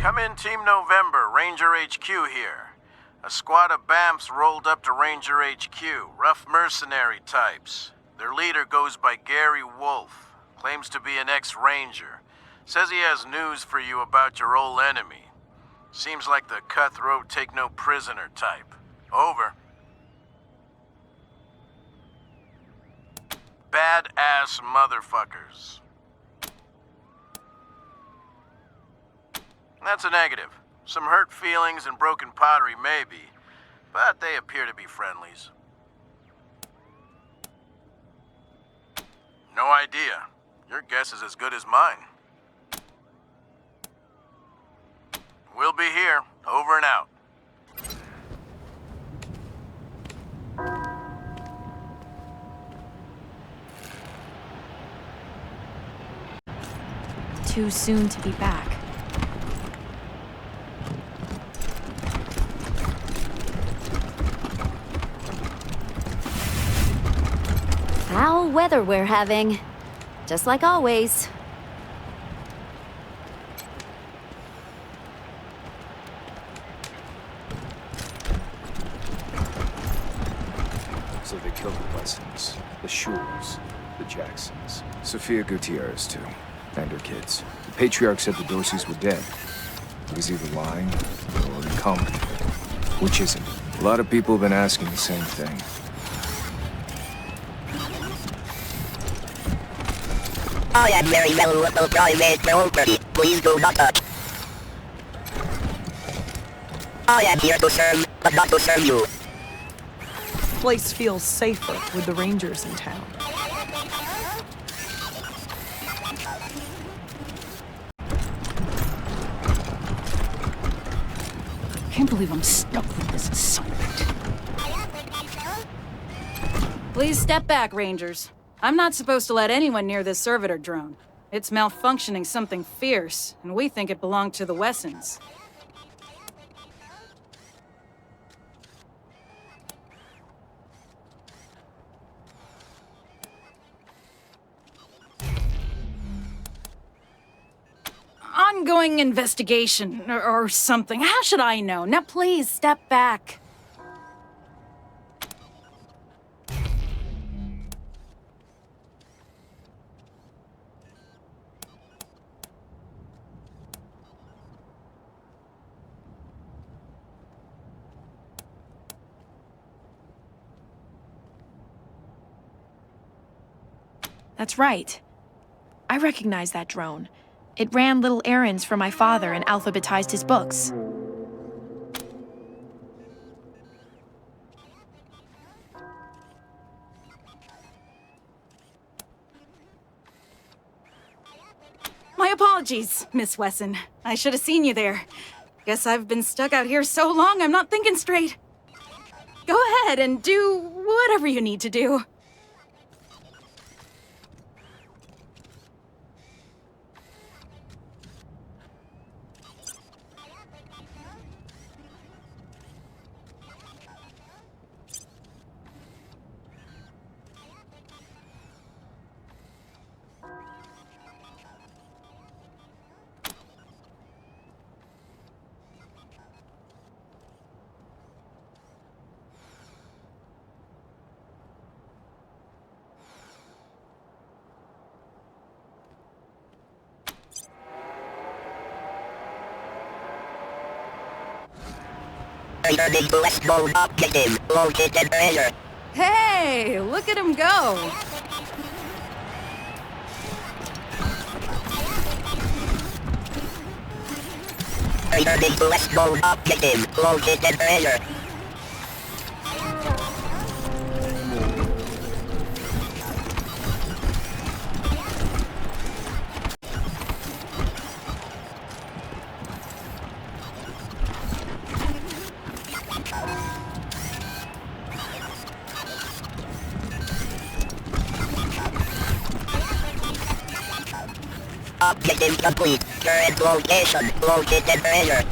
Come in, Team November, Ranger HQ here. A squad of BAMFs rolled up to Ranger HQ, rough mercenary types. Their leader goes by Gary Wolf, claims to be an ex-Ranger. Says he has news for you about your old enemy. Seems like the cutthroat take-no-prisoner type. Over. Badass motherfuckers. That's a negative. Some hurt feelings and broken pottery maybe, but they appear to be friendlies. No idea. Your guess is as good as mine. We'll be here. Over and out. Too soon to be back. Foul weather we're having. Just like always. So they killed the Westons, the Shules, the Jacksons, Sophia Gutierrez too, and her kids. The Patriarch said the Dorseys were dead. He was either lying or incompetent. Which is it? A lot of people have been asking the same thing. I am very valuable private property. Please do not touch. I am here to serve, but not to serve you. Place feels safer with the Rangers in town. Can't believe I'm stuck with this assignment. Please step back, Rangers. I'm not supposed to let anyone near this servitor drone. It's malfunctioning something fierce, and we think it belonged to the Wessons. Ongoing investigation, or something. How should I know? Now please, step back. That's right. I recognize that drone. It ran little errands for my father and alphabetized his books. My apologies, Miss Wesson. I should have seen you there. Guess I've been stuck out here so long I'm not thinking straight. Go ahead and do whatever you need to do. Returning to West Mode objective. Located earlier. Hey, look at him go. Returning to West Mode objective. Located earlier. Objective complete. Current location located earlier.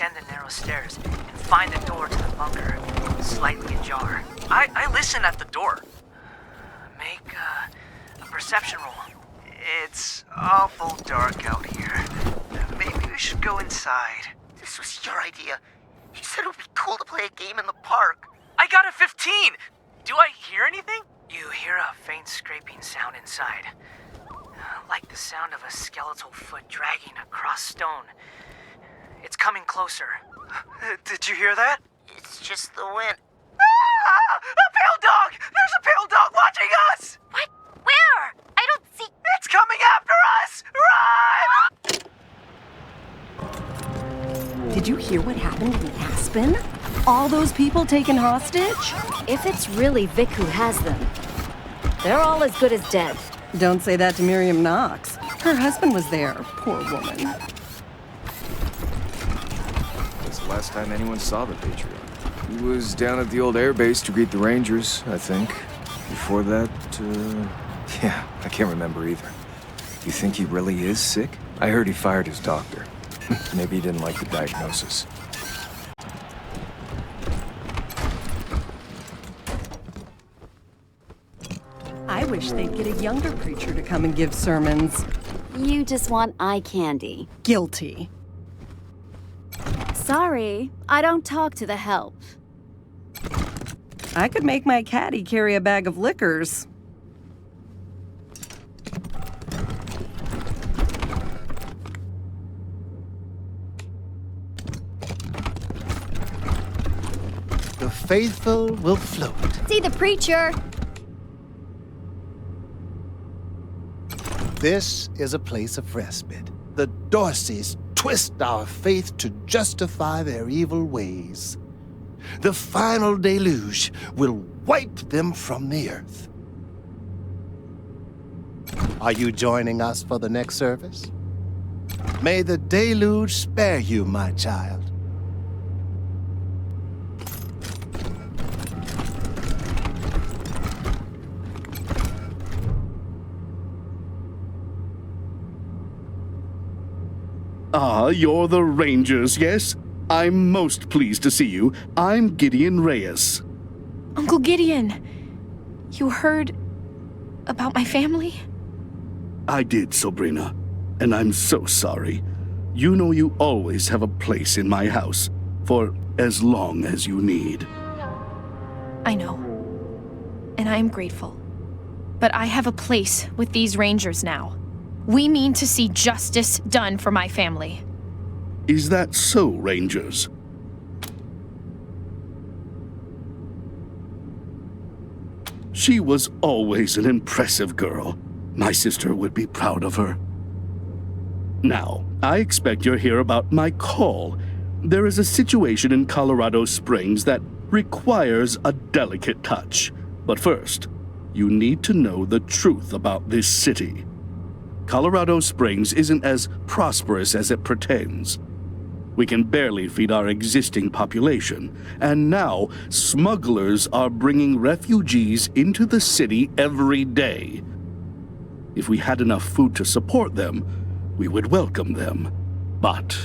descend the narrow stairs and find the door to the bunker, slightly ajar. I listen at the door. Make a perception roll. It's awful dark out here. Maybe we should go inside. This was your idea. You said it would be cool to play a game in the park. I got a 15! Do I hear anything? You hear a faint scraping sound inside. Like the sound of a skeletal foot dragging across stone. It's coming closer. Did you hear that? It's just the wind. Ah! A pale dog! There's a pale dog watching us! What? Where? I don't see. It's coming after us! Run! Did you hear what happened in Aspen? All those people taken hostage? If it's really Vic who has them, they're all as good as dead. Don't say that to Miriam Knox. Her husband was there, poor woman. That's the last time anyone saw the Patriarch. He was down at the old airbase to greet the Rangers, I think. Before that, yeah, I can't remember either. You think he really is sick? I heard he fired his doctor. Maybe he didn't like the diagnosis. I wish they'd get a younger preacher to come and give sermons. You just want eye candy. Guilty. Sorry, I don't talk to the help. I could make my caddy carry a bag of liquors. The faithful will float. See the preacher. This is a place of respite. The Dorseys twist our faith to justify their evil ways. The final deluge will wipe them from the earth. Are you joining us for the next service? May the deluge spare you, my child. Ah, you're the Rangers, yes? I'm most pleased to see you. I'm Gideon Reyes. Uncle Gideon, you heard about my family? I did, Sabrina, and I'm so sorry. You know you always have a place in my house, for as long as you need. I know, and I am grateful. But I have a place with these Rangers now. We mean to see justice done for my family. Is that so, Rangers? She was always an impressive girl. My sister would be proud of her. Now, I expect you're here about my call. There is a situation in Colorado Springs that requires a delicate touch. But first, you need to know the truth about this city. Colorado Springs isn't as prosperous as it pretends. We can barely feed our existing population, and now smugglers are bringing refugees into the city every day. If we had enough food to support them, we would welcome them. But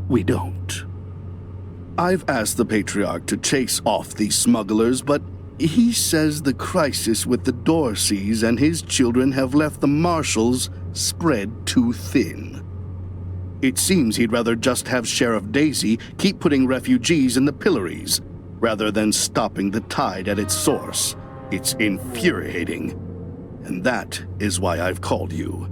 we don't. I've asked the Patriarch to chase off these smugglers, but he says the crisis with the Dorseys and his children have left the Marshals spread too thin. It seems he'd rather just have Sheriff Daisy keep putting refugees in the pillories, rather than stopping the tide at its source. It's infuriating. And that is why I've called you.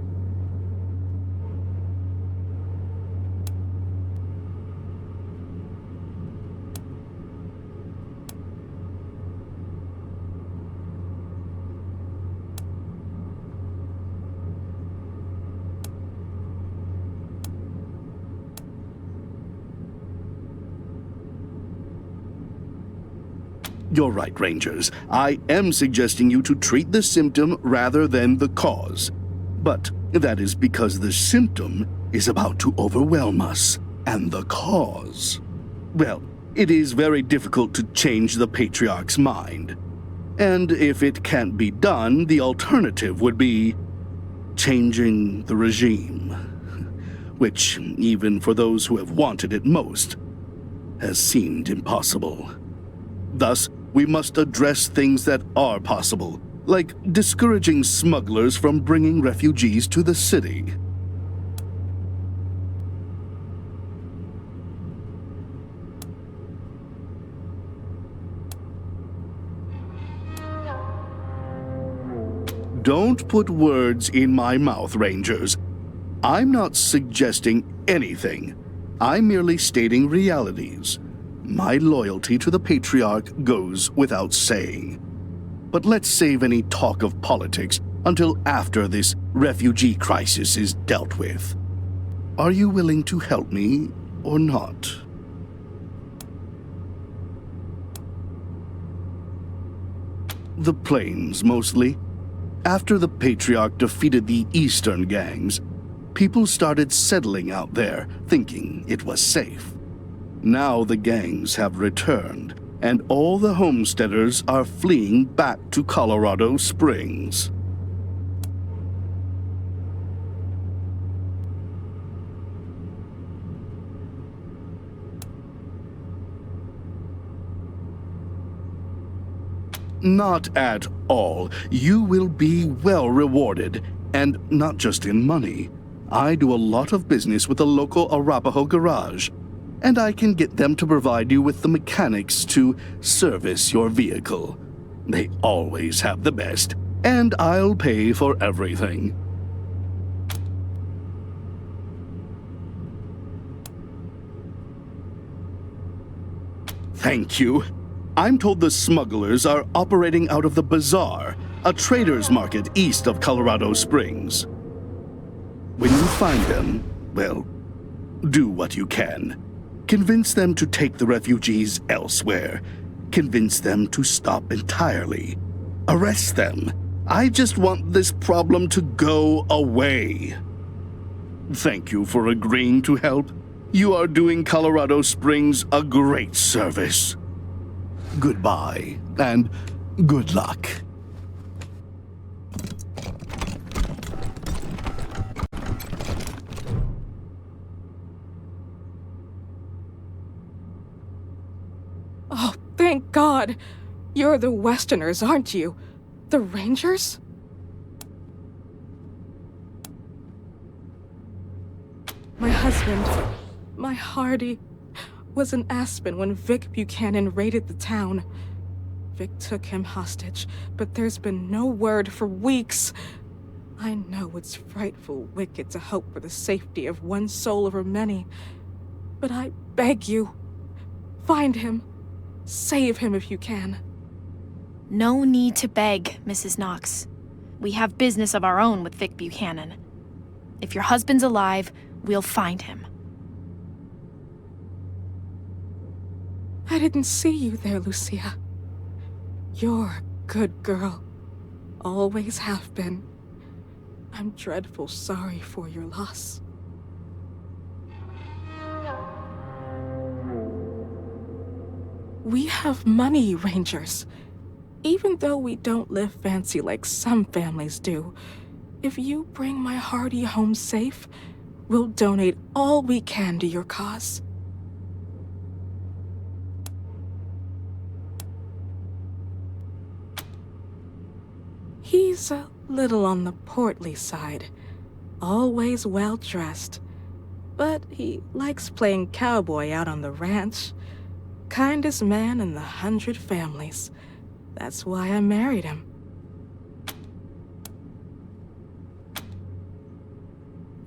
You're right, Rangers. I am suggesting you to treat the symptom rather than the cause. But that is because the symptom is about to overwhelm us, and the cause, well, it is very difficult to change the Patriarch's mind. And if it can't be done, the alternative would be changing the regime. which, even for those who have wanted it most, has seemed impossible. Thus, we must address things that are possible, like discouraging smugglers from bringing refugees to the city. Don't put words in my mouth, Rangers. I'm not suggesting anything. I'm merely stating realities. My loyalty to the Patriarch goes without saying. But let's save any talk of politics until after this refugee crisis is dealt with. Are you willing to help me or not? The plains, mostly. After the Patriarch defeated the eastern gangs, people started settling out there, thinking it was safe. Now the gangs have returned, and all the homesteaders are fleeing back to Colorado Springs. Not at all. You will be well rewarded, and not just in money. I do a lot of business with the local Arapaho garage, and I can get them to provide you with the mechanics to service your vehicle. They always have the best, and I'll pay for everything. Thank you. I'm told the smugglers are operating out of the Bazaar, a trader's market east of Colorado Springs. When you find them, well, do what you can. Convince them to take the refugees elsewhere. Convince them to stop entirely. Arrest them. I just want this problem to go away. Thank you for agreeing to help. You are doing Colorado Springs a great service. Goodbye, and good luck. Oh, thank God! You're the Westerners, aren't you? The Rangers? My husband, my Hardy, was in Aspen when Vic Buchanan raided the town. Vic took him hostage, but there's been no word for weeks. I know it's frightful wicked to hope for the safety of one soul over many, but I beg you, find him. Save him if you can. No need to beg, Mrs. Knox. We have business of our own with Vic Buchanan. If your husband's alive, we'll find him. I didn't see you there, Lucia. You're a good girl. Always have been. I'm dreadful sorry for your loss. We have money, Rangers. Even though we don't live fancy like some families do, if you bring my Hardy home safe, we'll donate all we can to your cause. He's a little on the portly side, always well-dressed, but he likes playing cowboy out on the ranch. Kindest man in the 100 families. That's why I married him.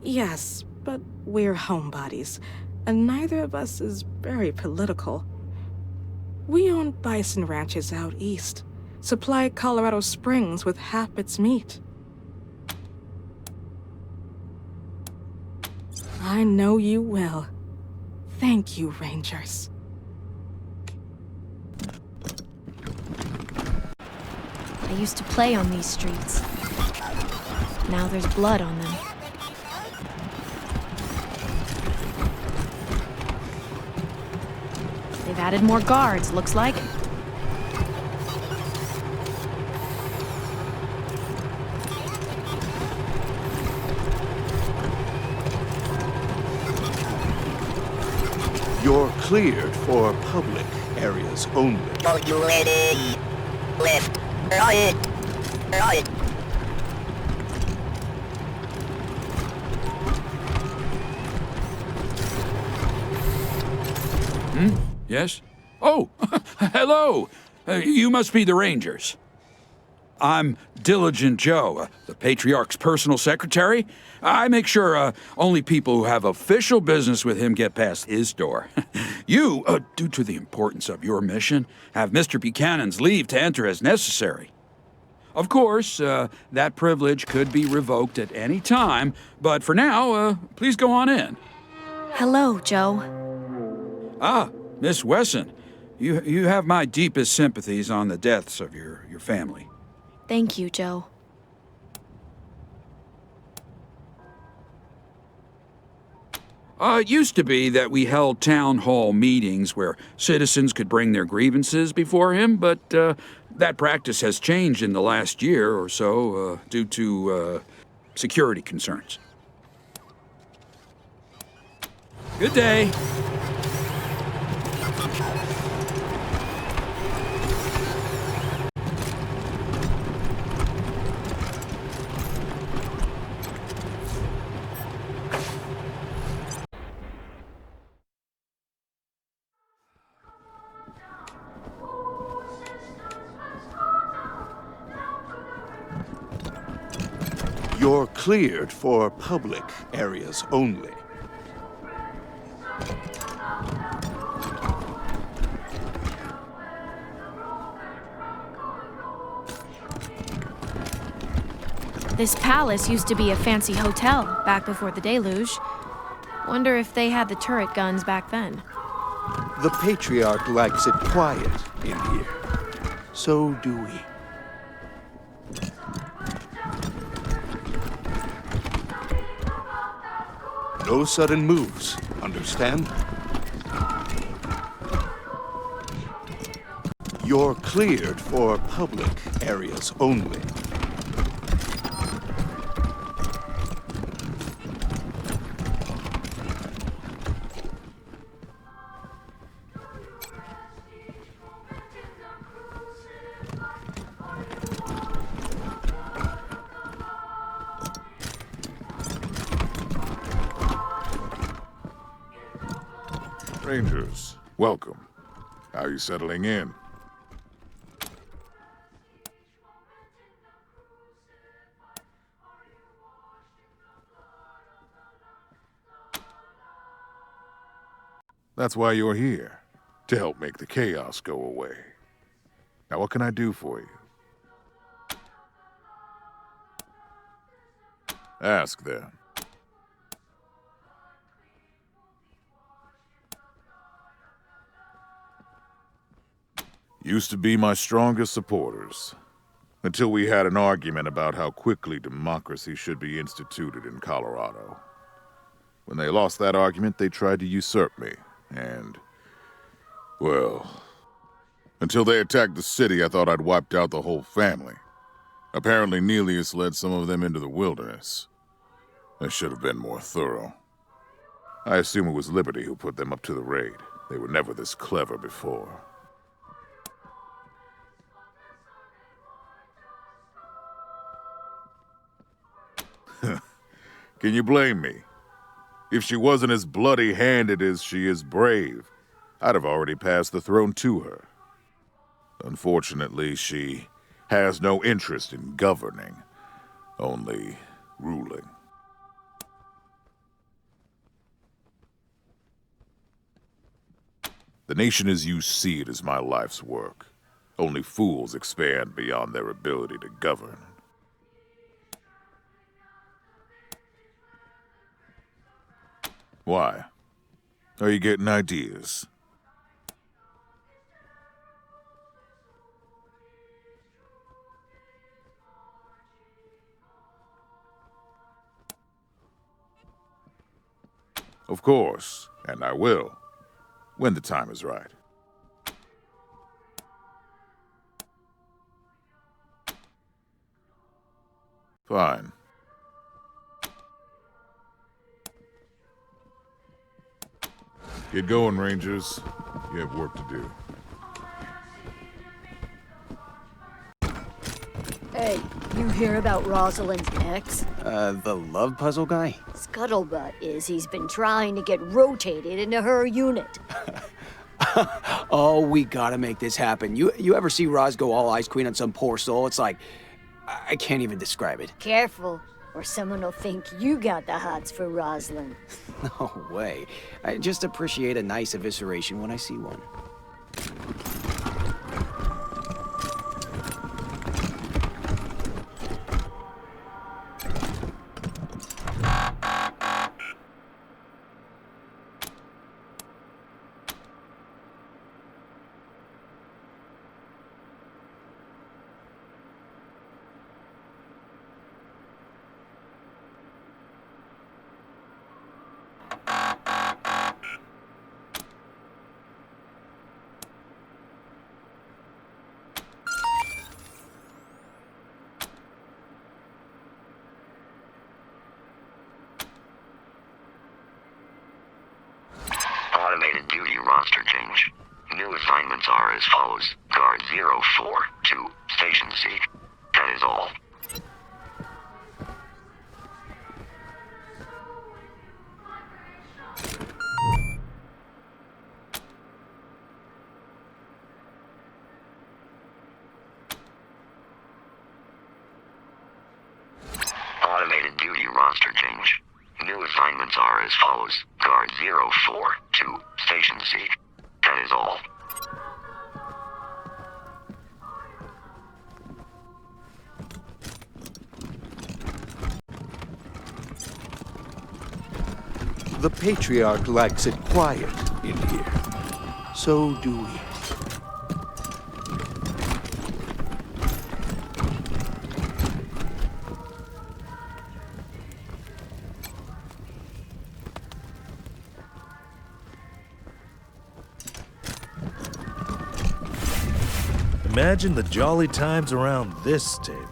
Yes, but we're homebodies, and neither of us is very political. We own bison ranches out east, supply Colorado Springs with half its meat. I know you will. Thank you, Rangers. I used to play on these streets. Now there's blood on them. They've added more guards, looks like. cleared for public areas only. Are you ready? Left. Right. Right. Yes? Oh, hello! You must be the Rangers. I'm Diligent Joe, the Patriarch's personal secretary. I make sure only people who have official business with him get past his door. You, due to the importance of your mission, have Mr. Buchanan's leave to enter as necessary. Of course, that privilege could be revoked at any time, but for now, please go on in. Hello, Joe. Ah, Miss Wesson, you have my deepest sympathies on the deaths of your family. Thank you, Joe. It used to be that we held town hall meetings where citizens could bring their grievances before him, but that practice has changed in the last year or so due to security concerns. Good day. You're cleared for public areas only. This palace used to be a fancy hotel back before the deluge. Wonder if they had the turret guns back then. The Patriarch likes it quiet in here. So do we. No sudden moves, understand? You're cleared for public areas only. Rangers, welcome. How are you settling in? That's why you're here, to help make the chaos go away. Now, what can I do for you? Ask then. Used to be my strongest supporters, until we had an argument about how quickly democracy should be instituted in Colorado. When they lost that argument, they tried to usurp me, and, well, until they attacked the city, I thought I'd wiped out the whole family. Apparently, Nelius led some of them into the wilderness. I should have been more thorough. I assume it was Liberty who put them up to the raid. They were never this clever before. Can you blame me? If she wasn't as bloody-handed as she is brave, I'd have already passed the throne to her. Unfortunately, she has no interest in governing, only ruling. The nation as you see it is my life's work. Only fools expand beyond their ability to govern. Why? Are you getting ideas? Of course, and I will, when the time is right. Fine. Get going, Rangers. You have work to do. Hey, you hear about Rosalind's ex? The love puzzle guy? Scuttlebutt is he's been trying to get rotated into her unit. Oh, we gotta make this happen. You ever see Roz go all Ice Queen on some poor soul? It's like, I can't even describe it. Careful, or someone will think you got the hots for Rosalind. No way. I just appreciate a nice evisceration when I see one. Automated duty roster change. New assignments are as follows. Guard 04 to Station C. That is all. Automated duty roster change. New assignments are as follows. Guard 04 to Station C. That is all. The Patriarch likes it quiet in here. So do we. Imagine the jolly times around this table.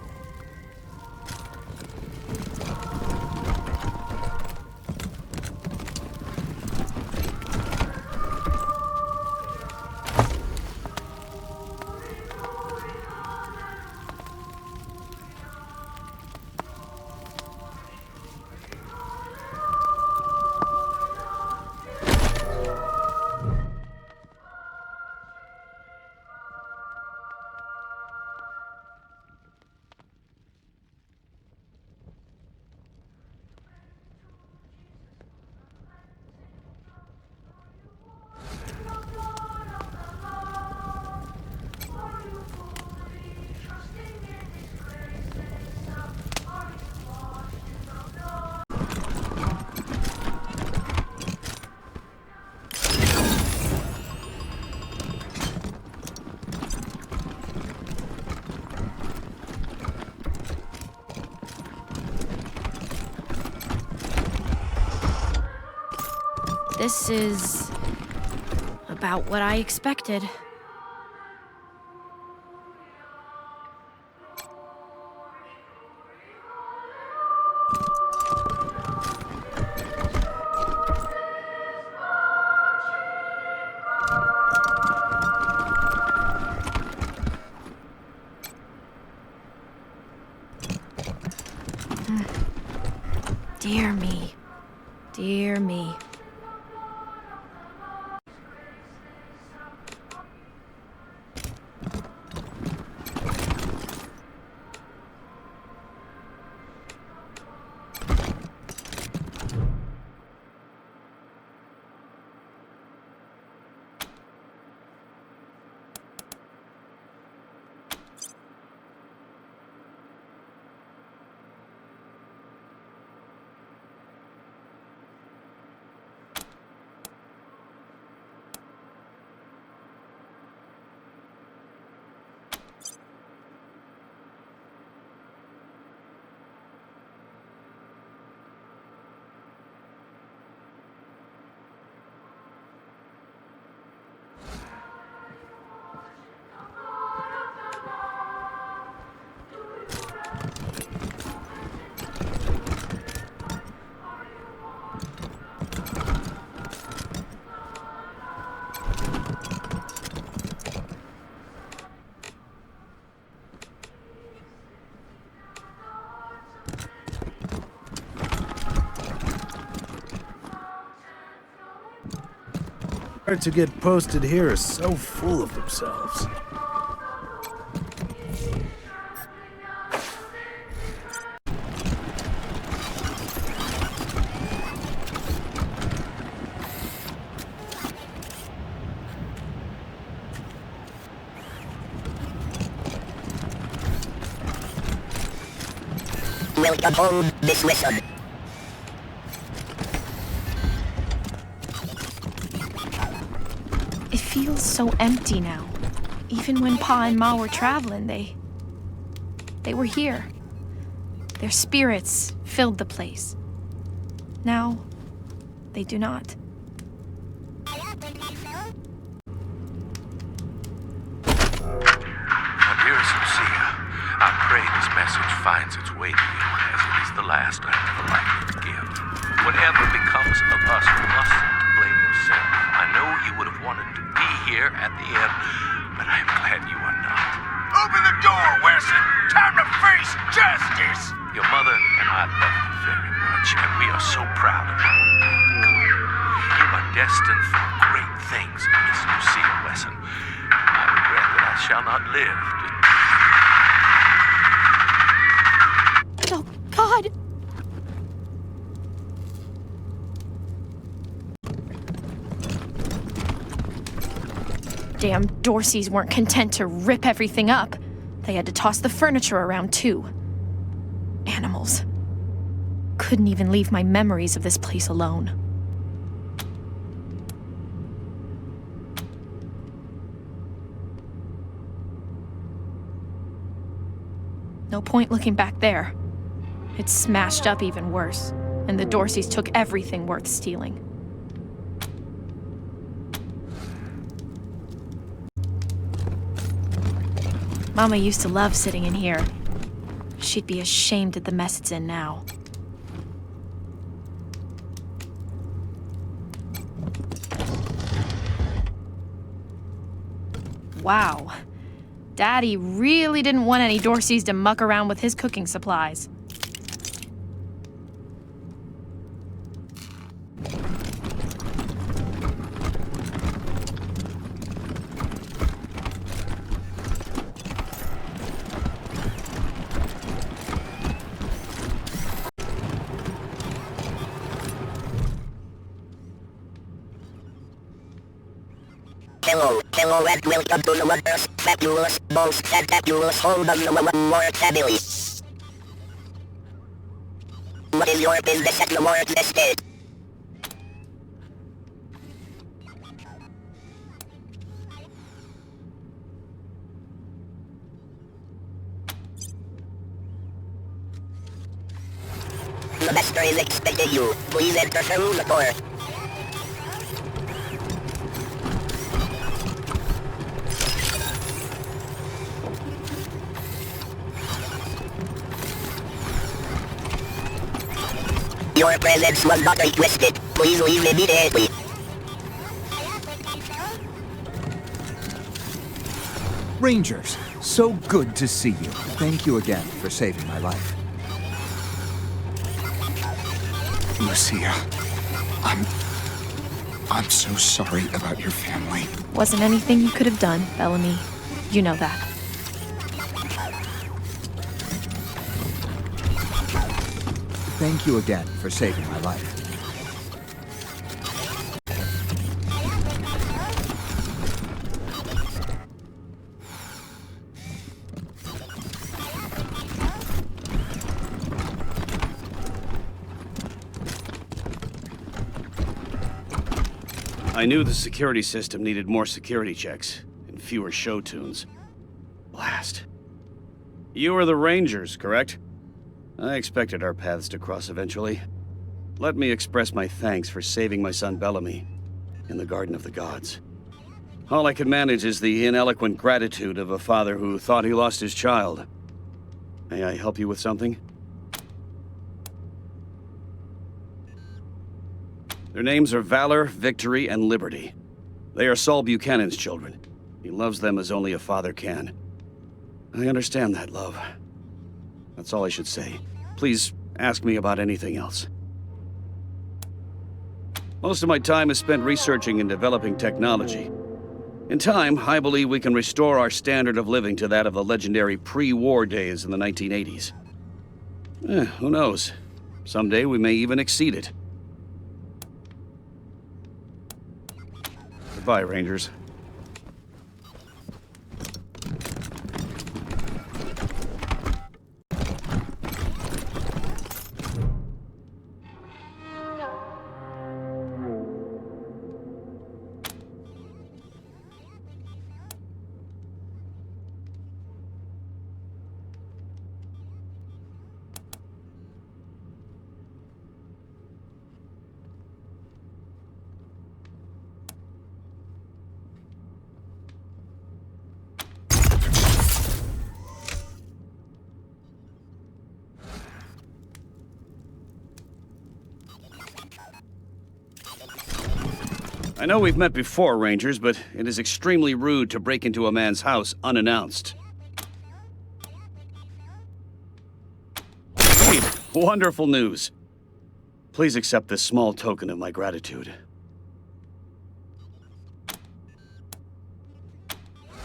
This is about what I expected. Dear me. Dear me. to get posted here are so full of themselves. Welcome home, Miss Wesson. It feels so empty now. Even when Pa and Ma were traveling, they were here. Their spirits filled the place. Now, they do not. My dearest Lucia, I pray this message finds its way to you, as it is the last I am ever likely to give. Whatever becomes of us, you mustn't blame yourself. I know you would have wanted to be here at the end, but I am glad you are not. Open the door, Wesson! Time to face justice! Your mother and I love you very much, and we are so proud of you. You are destined for great things, Miss Lucia Wesson. I regret that I shall not live to... Oh, God! Damn Dorseys weren't content to rip everything up. They had to toss the furniture around, too. Animals. Couldn't even leave my memories of this place alone. No point looking back there. It's smashed up even worse, and the Dorseys took everything worth stealing. Mama used to love sitting in here. She'd be ashamed at the mess it's in now. Wow. Daddy really didn't want any Dorseys to muck around with his cooking supplies. Hello and welcome to the wondrous, fabulous, most fantabulous home of the Ward family. What is your business at the Ward estate? The master is expecting you. Please enter through the door. Your presence was not requested. Please leave immediately. Rangers, so good to see you. Thank you again for saving my life. Lucia, I'm so sorry about your family. Wasn't anything you could have done, Bellamy. You know that. Thank you again for saving my life. I knew the security system needed more security checks and fewer show tunes. Blast. You are the Rangers, correct? I expected our paths to cross eventually. Let me express my thanks for saving my son Bellamy in the Garden of the Gods. All I can manage is the ineloquent gratitude of a father who thought he lost his child. May I help you with something? Their names are Valor, Victory, and Liberty. They are Saul Buchanan's children. He loves them as only a father can. I understand that, love. That's all I should say. Please ask me about anything else. Most of my time is spent researching and developing technology. In time, I believe we can restore our standard of living to that of the legendary pre-war days in the 1980s. Who knows? Someday we may even exceed it. Goodbye, Rangers. I know we've met before, Rangers, but it is extremely rude to break into a man's house unannounced. Great, wonderful news. Please accept this small token of my gratitude.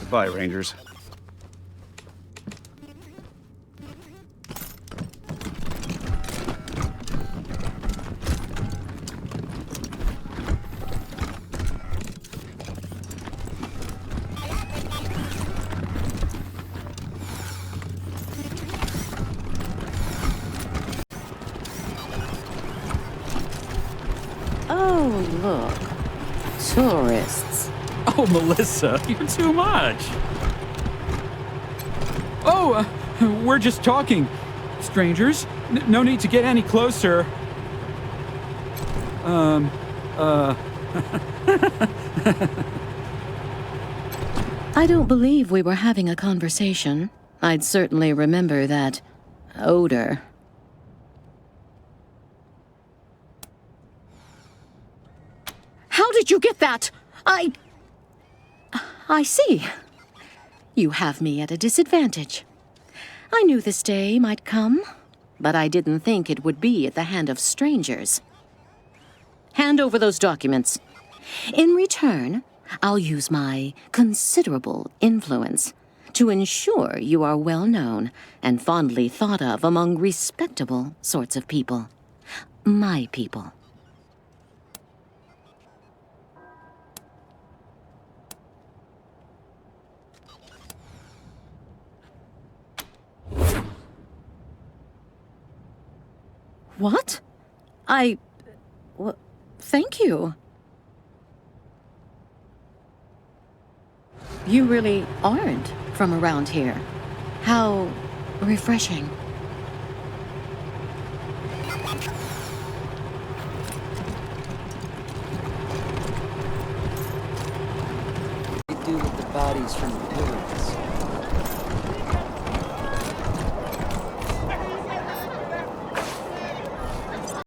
Goodbye, Rangers. Oh, look. Tourists. Oh, Melissa, you're too much. Oh, we're just talking. Strangers. No need to get any closer. I don't believe we were having a conversation. I'd certainly remember that odor. How did you get that? I see. You have me at a disadvantage. I knew this day might come, but I didn't think it would be at the hand of strangers. Hand over those documents. In return, I'll use my considerable influence to ensure you are well known and fondly thought of among respectable sorts of people. My people. What? Thank you. You really aren't from around here. How refreshing. What do you do with the bodies from the pillage?